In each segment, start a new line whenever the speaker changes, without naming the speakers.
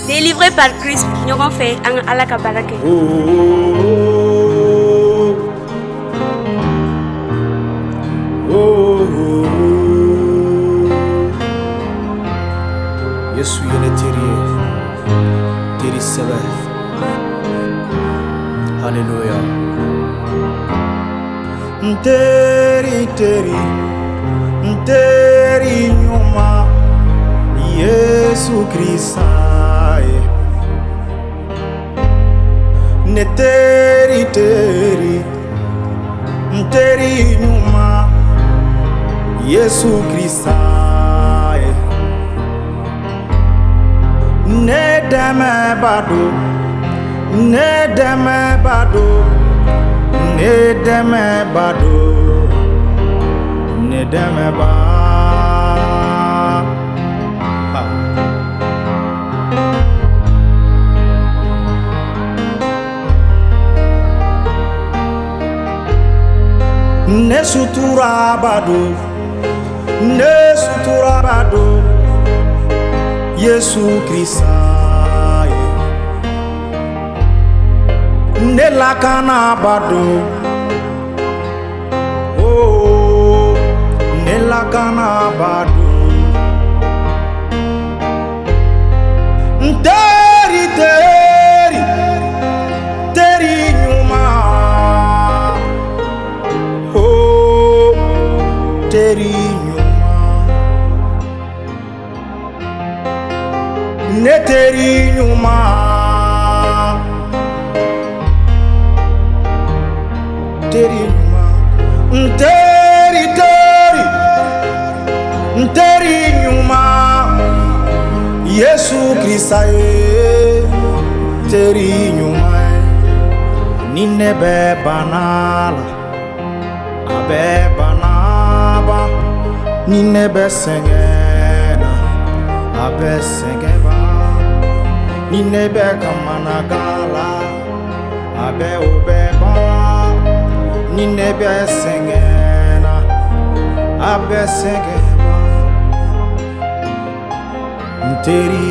Délivré par Christ, nous avons fait un alakabarake.
Yesu yele teri sebe. Hallelujah. Teri nyuma Yesu Krista. Ne teri nyuma Yesu Krista. Ne deme bado ba ne sutura bado Yesu Krista. Ne lakana bado, oh, ne lakana bado. Teri nyuma, oh, teri nyuma. Ne teri nyuma. Teri nyuma Yesu Krista. Teri nyuma nine be banala abe banaba nine be sengena abe sengeba nine be kamanagala abe obeba nine be sengena abe sengeba. Teri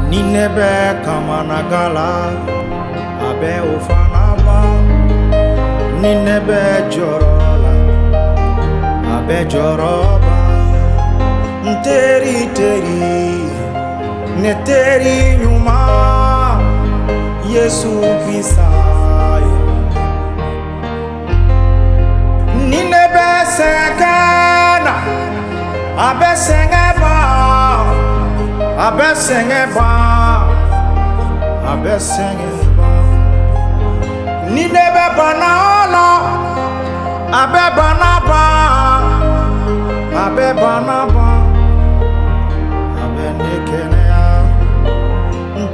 ninebe kamanagala abe ufanaba ninebe jorola abe joroba. Teri ne teri nyuma Yesu Krista. Ninebe sekana abe sengeba ninebe banala abe banaba abe nekenea.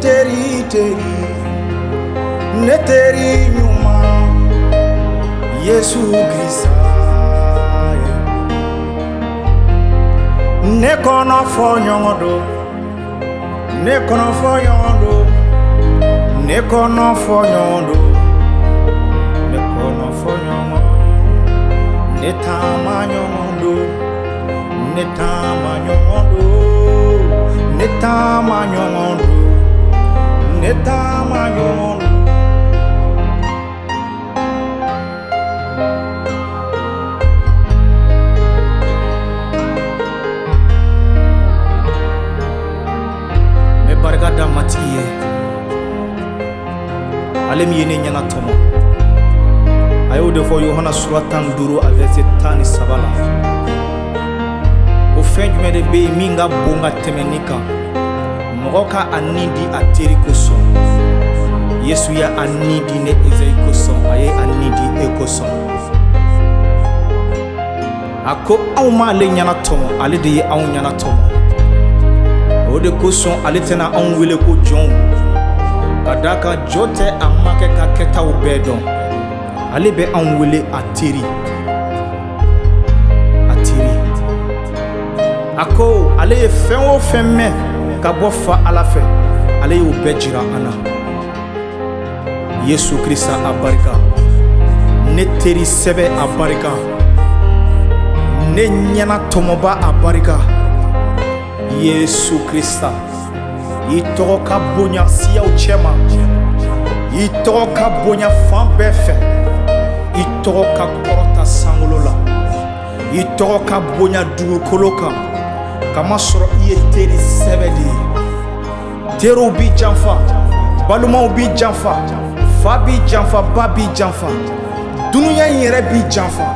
Teri ne teri nyuma Yesu Krista. Ne kono fo nyongodo ne tama nyongodo me bargada matiye alem yene nyana tomo ayo de fo Yohana suratan duro verset 17. O fenjume de be minga bonga temenika mogoka anidi ateri koso Yesu ya anidi ne ezei koso aye anidi ekoso ako awma le nyana tomo ale de aw nyana tomo o de koso ale tena aw wele ko jon kadaka jote amake ka keta ubedon ale be aw wele ateri ako ale ye fen o fen me ka bɔ fa ala fɛ ale y'o bɛɛ jira an na Yesu Krista a barika ne teri sɛbɛ a barika, ne ɲɛna tɔmɔba a barika. Yesu Krista, i tɔgɔ ka bonya siyaw cɛma, i tɔgɔ ka bonya fan bɛɛ fɛ, i tɔgɔ ka kɔrɔta sankolo la, i tɔgɔ ka bonya dugukolo kan, kamasɔrɔ i ye teri sɛbɛ de ye. Teriw b'i janfa, balimaw b'i janfa, fa b'i janfa, ba b'i janfa, dunuya in yɛrɛ b'i janfa,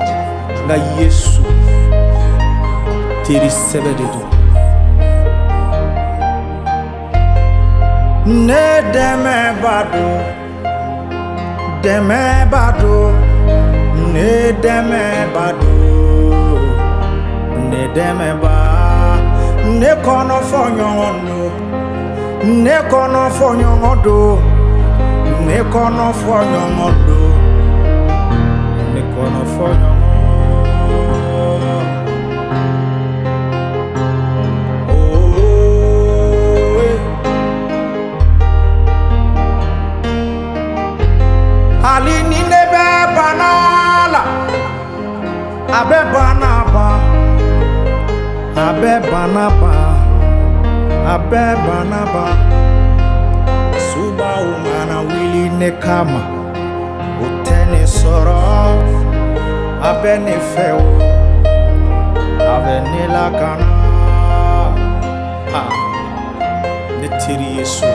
nka Yesu teri sɛbɛ de don. Ne dɛmɛba don, dɛmɛba don, ne dɛmɛba don, ne dɛmɛba, ne kɔnɔ fɔ ɲɔgɔn don, ne kɔnɔ fɔ ɲɔgɔn don, ne kɔnɔ fɔ ɲɔgɔn don, ne kɔnɔ fɔ ɲɔgɔn. Ali ni ne bɛ bana la, a bɛ bana ban, a bɛ bana ban, a bɛ bana ban. Subaw mana wili ne kama, o tɛ ne sɔrɔ, a bɛ ne fɛ o, a bɛ ne lakana. Ne teri Yesu,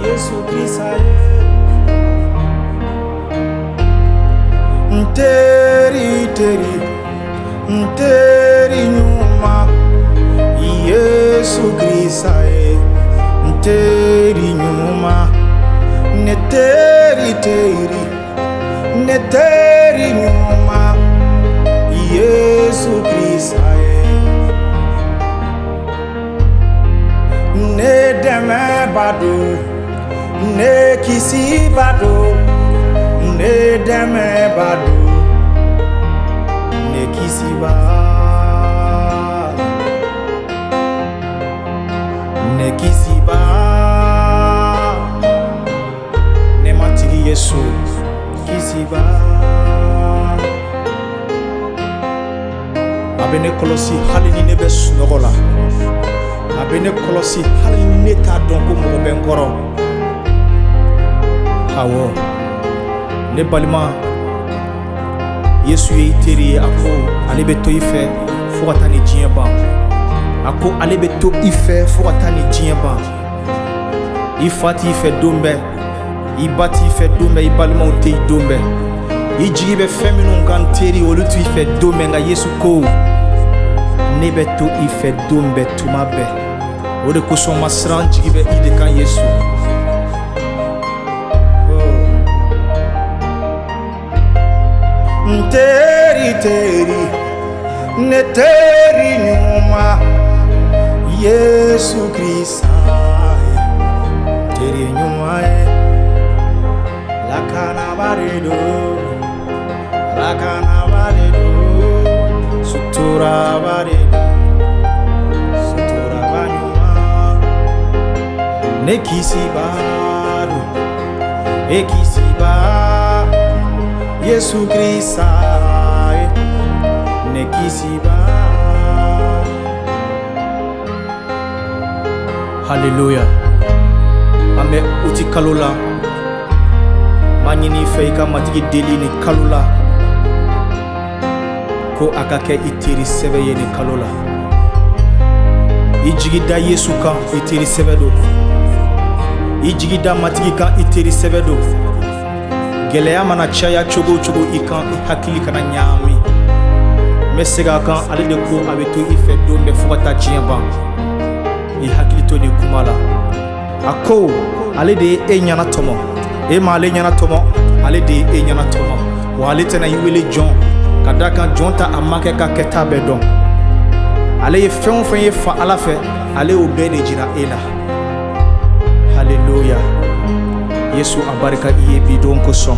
Yesu Krista ye nteri teri, nteri nyuma. Yesu Krista ye nteri nyuma, ne teri teri, ne teri nyuma. Yesu Krista ye ne dɛmɛba don, ne kisiba don, ne dɛmɛba don, ne kisiba, ne kisiba. Ne matigi Yesu kisiba. A bɛ ne kɔlɔsi hali ni ne bɛ sunɔgɔ la, a bɛ ne kɔlɔsi hali ni ne t'a dɔn ko mɔgɔ bɛ n kɔrɔ. Awɔ, ne balima, Yesu ye i teri ye. A ko ale bɛ to i fɛ fo ka taa ni diɲɛ ban, a ko ale bɛ to i fɛ fo ka taa ni diɲɛ ban. I fa t'i fɛ don bɛɛ, i ba t'i fɛ don bɛɛ, i balimaw tɛ i don bɛɛ, i jigi bɛ fɛn minnu kan teri olu t'i fɛ don bɛɛ, nka Yesu ko ne bɛ to i fɛ don bɛɛ tuma bɛɛ. O de kosɔn ma siran, jigi bɛ i de kan Yesu. Nteri teri, ne teri nyuma. Yesu Krista teri nyuma ye. Lakana baredo, lakana baredo, sutura baredo, sutura banyuma. Ne kisiba do, e kisiba. Yesu Krista ne kisiba. Hallelujah. Ame uti kalo la, ma ɲini fɛ i ka matigi deli ni kalo la, ko a ka kɛ i teri sɛbɛ ye ni kalo la. I jigi da Yesu kan, i teri sɛbɛ do. I jigi da matigi kan, i teri sɛbɛ do. Gɛlɛya mana caya cogo o cogo i kan, i hakili kana ɲaami. N bɛ segin a kan, ale de ko a bɛ to i fɛ don bɛɛ fo ka taa diɲɛ ban. I hakili to nin kuma la. A ko ale de ye e ɲɛna tɔmɔ, e ma ale ɲɛna tɔmɔ, ale de ye e ɲɛna tɔmɔ. Wa ale tɛna i wele jɔn, ka da kan jɔn ta a ma kɛ ka kɛta bɛɛ dɔn. Ale ye fɛn o fɛn ye fa Ala fɛ, ale y'o bɛɛ de jira e la. Hallelujah. Yesu a barika i ye bi don kosɔn,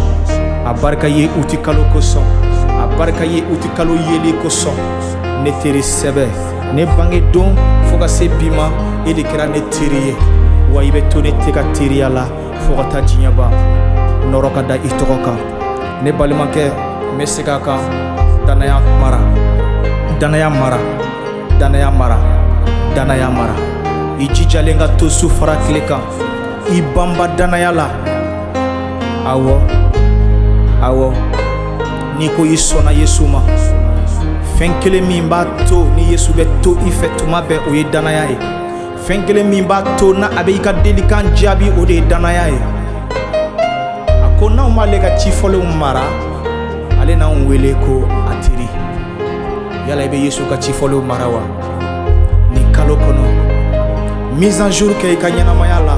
a barika ye uti kalo kosɔn, a barika ye uti kalo yeli kosɔn. Ne teri sɛbɛ, ne bange don fo ka se bi ma, e de kɛra ne teri ye, wa i bɛ to ne tɛ ka teriya la fo ka taa diɲɛ ban. nɔrɔ ka da i tɔgɔ kan. Ne balimakɛ n bɛ segin a kan, danaya mara, danaya mara, danaya mara, danaya mara. I jijalen ka to su fara tile kan, i banba danaya la. Awɔ awɔ, n'i ko i sɔnna Yesu ma, fɛn kelen min b'a to ni Yesu bɛ to i fɛ tuma bɛɛ o ye danaya ye. Fɛn kelen min b'a to na a bɛ i ka delikan jaabi o de ye danaya ye. A ko n'anw m'ale ka cifɔlenw mara, ale n'anw wele ko a teri. Yala i bɛ Yesu ka cifɔlenw mara wa? Nin kalo kɔnɔ, mise en jour kɛ i ka ɲɛnamaya la,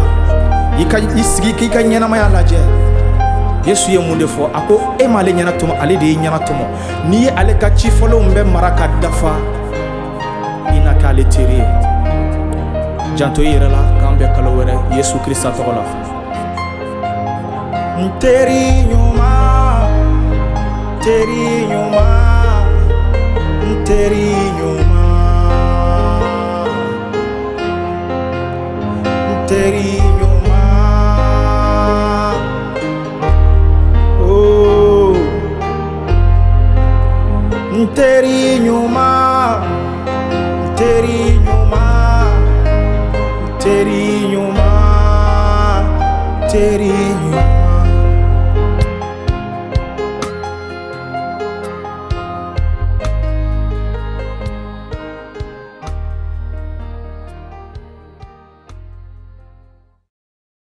i sigi k'i ka ɲɛnamaya lajɛ. Yesu ye mun de fɔ? A ko e m'ale ɲɛna tɔmɔ, ale de ye ɲɛna tɔmɔ. N'i ye ale ka cifɔlenw bɛɛ mara ka dafa, i na k'ale teri ye. Janto i yɛrɛ la k'an bɛn kalo wɛrɛ Yesu Krista tɔgɔ la. N teri ɲuman, teri ɲuman, n teri ɲuman, n teri ɲuman. Teri ɲuman, teri ɲuman, teri ɲuman, teri ɲuman.